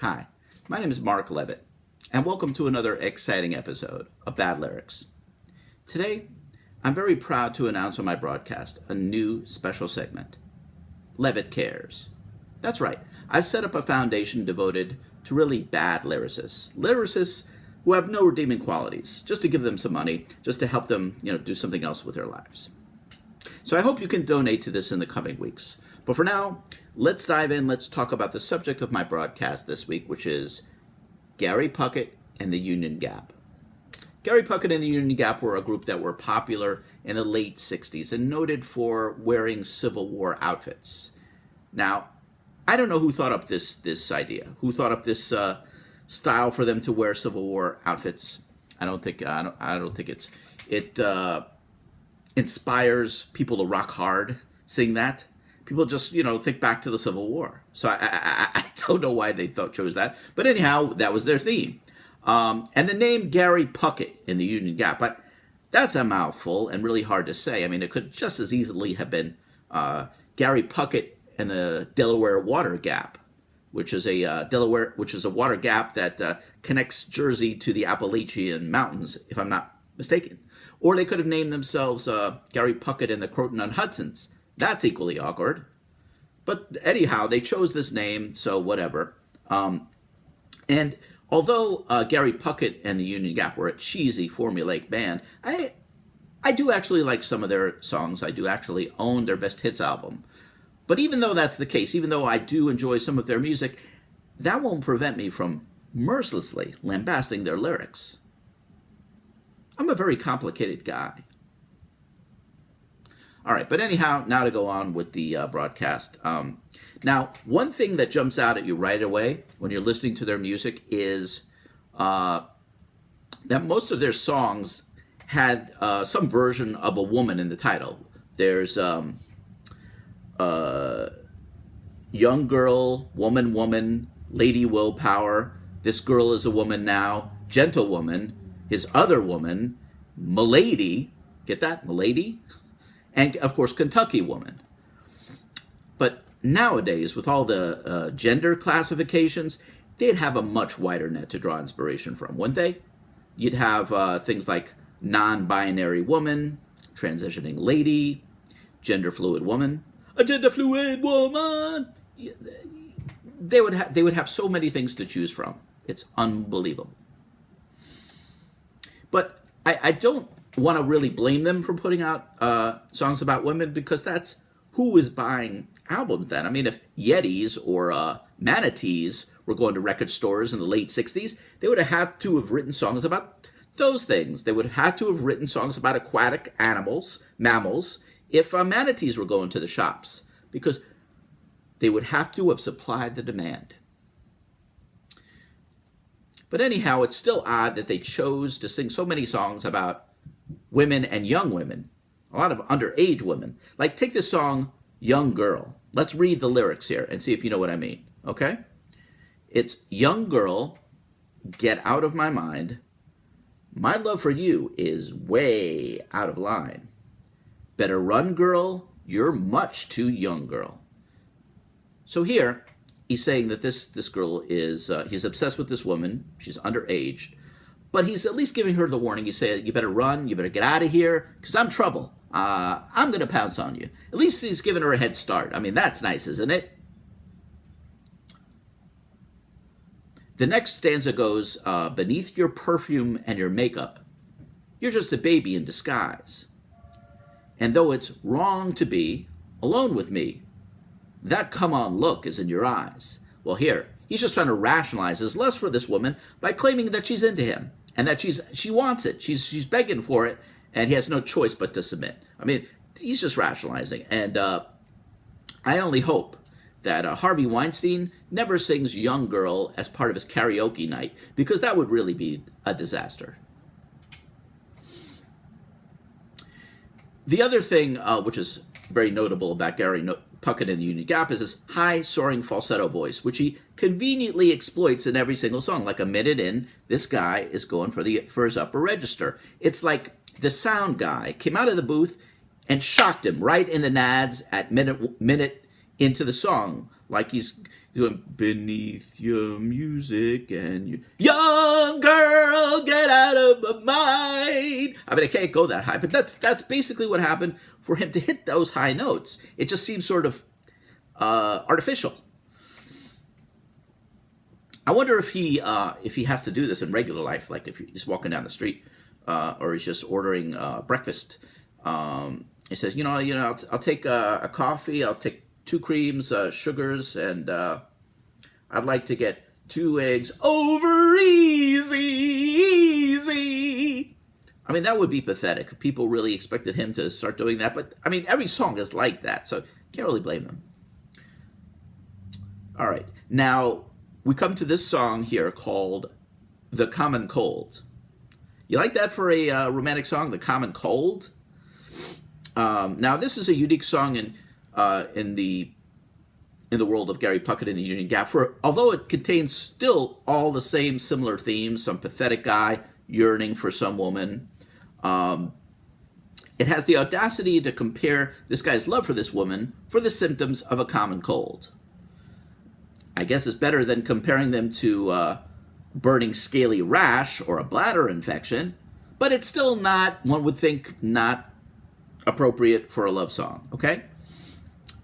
Hi, my name is Mark Levitt, and welcome to another exciting episode of Bad Lyrics. Today, I'm very proud to announce on my broadcast a new special segment, Levitt Cares. That's right, I've set up a foundation devoted to really bad lyricists who have no redeeming qualities, just to give them some money, just to help them, do something else with their lives. So I hope you can donate to this in the coming weeks. But for now, let's dive in. Let's talk about the subject of my broadcast this week, which is Gary Puckett and the Union Gap. Gary Puckett and the Union Gap were a group that were popular in the late 60s and noted for wearing Civil War outfits. Now, I don't know who thought up this idea, who thought up this style for them to wear Civil War outfits. I don't think it inspires people to rock hard seeing that. People just, think back to the Civil War. So I don't know why they chose that. But anyhow, that was their theme. And the name Gary Puckett in the Union Gap, but that's a mouthful and really hard to say. I mean, it could just as easily have been Gary Puckett and the Delaware Water Gap, which is a water gap that connects Jersey to the Appalachian Mountains, if I'm not mistaken. Or they could have named themselves Gary Puckett and the Croton-on-Hudsons. That's equally awkward. But anyhow, they chose this name, so whatever. And although Gary Puckett and the Union Gap were a cheesy, formulaic band, I do actually like some of their songs. I do actually own their best hits album. But even though that's the case, even though I do enjoy some of their music, that won't prevent me from mercilessly lambasting their lyrics. I'm a very complicated guy. All right, but anyhow, now to go on with the broadcast. Now, one thing that jumps out at you right away when you're listening to their music is that most of their songs had some version of a woman in the title. There's young girl, woman, lady willpower, this girl is a woman now, gentlewoman, his other woman, Milady, get that, Milady? And, of course, Kentucky woman. But nowadays, with all the gender classifications, they'd have a much wider net to draw inspiration from, wouldn't they? You'd have things like non-binary woman, transitioning lady, gender-fluid woman, a gender-fluid woman. They would have so many things to choose from. It's unbelievable. But I don't want to really blame them for putting out songs about women, because that's who is buying albums then. I mean, if Yetis or Manatees were going to record stores in the late 60s, they would have had to have written songs about those things. They would have had to have written songs about aquatic animals, mammals, if Manatees were going to the shops, because they would have to have supplied the demand. But anyhow, it's still odd that they chose to sing so many songs about women and young women, a lot of underage women. Like, take this song, Young Girl. Let's read the lyrics here and see if you know what I mean, okay? It's, young girl, get out of my mind. My love for you is way out of line. Better run, girl, you're much too young, girl. So here, he's saying that this girl is, he's obsessed with this woman. She's underage. But he's at least giving her the warning. He's saying, you better run, you better get out of here, because I'm trouble. I'm going to pounce on you. At least he's giving her a head start. I mean, that's nice, isn't it? The next stanza goes, beneath your perfume and your makeup, you're just a baby in disguise. And though it's wrong to be alone with me, that come-on look is in your eyes. Well, here, he's just trying to rationalize his lust for this woman by claiming that she's into him and that she wants it. She's begging for it, and he has no choice but to submit. I mean, he's just rationalizing. And I only hope that Harvey Weinstein never sings Young Girl as part of his karaoke night, because that would really be a disaster. The other thing, which is very notable about Gary Puckett in the Union Gap, is his high, soaring falsetto voice, which he conveniently exploits in every single song. Like a minute in, this guy is going for his upper register. It's like the sound guy came out of the booth and shocked him right in the nads at minute into the song. Like he's He's going, beneath your music and you, young girl, get out of my mind. I mean, I can't go that high, but that's basically what happened for him to hit those high notes. It just seems sort of artificial. I wonder if he has to do this in regular life, like if he's walking down the street or he's just ordering breakfast. He says, I'll take a coffee, I'll take 2 creams, sugars, and I'd like to get 2 eggs over easy. I mean, that would be pathetic if people really expected him to start doing that. But, I mean, every song is like that, so can't really blame them. All right. Now, we come to this song here called The Common Cold. You like that for a romantic song, The Common Cold? Now, this is a unique song in the world of Gary Puckett and the Union Gap. Although it contains still all the same similar themes, some pathetic guy yearning for some woman, it has the audacity to compare this guy's love for this woman for the symptoms of a common cold. I guess it's better than comparing them to burning scaly rash or a bladder infection, but it's still not, one would think, not appropriate for a love song, okay?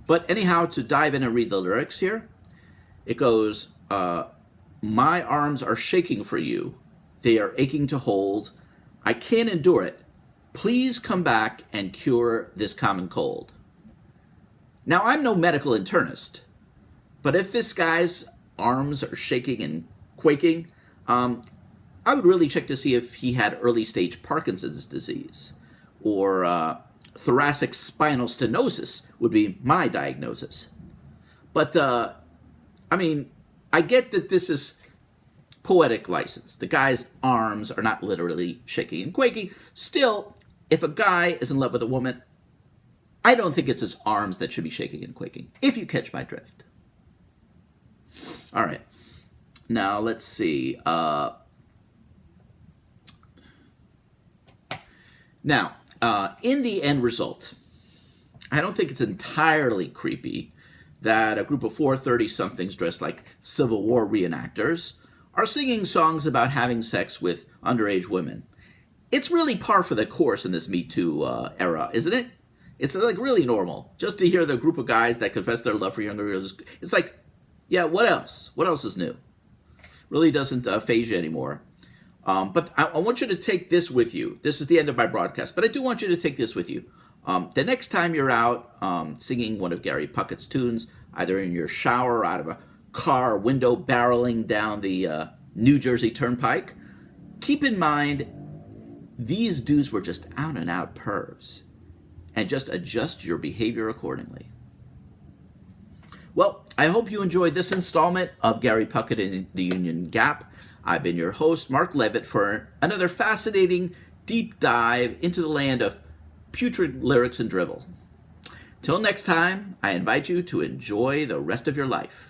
But anyhow, to dive in and read the lyrics here, it goes, my arms are shaking for you. They are aching to hold. I can't endure it. Please come back and cure this common cold. Now, I'm no medical internist, but if this guy's arms are shaking and quaking, I would really check to see if he had early stage Parkinson's disease or thoracic spinal stenosis would be my diagnosis. But, I mean, I get that this is poetic license. The guy's arms are not literally shaking and quaking. Still, if a guy is in love with a woman, I don't think it's his arms that should be shaking and quaking, if you catch my drift. All right. Now, let's see. Now, in the end result, I don't think it's entirely creepy that a group of 430-somethings dressed like Civil War reenactors are singing songs about having sex with underage women. It's really par for the course in this Me Too era, isn't it? It's like really normal. Just to hear the group of guys that confess their love for younger girls, it's like, yeah, what else? What else is new? Really doesn't faze you anymore. But I want you to take this with you. This is the end of my broadcast, but I do want you to take this with you. The next time you're out singing one of Gary Puckett's tunes, either in your shower or out of a car window barreling down the New Jersey Turnpike, keep in mind these dudes were just out-and-out pervs, and just adjust your behavior accordingly. Well, I hope you enjoyed this installment of Gary Puckett and the Union Gap. I've been your host, Mark Levitt, for another fascinating deep dive into the land of putrid lyrics and drivel. Till next time, I invite you to enjoy the rest of your life.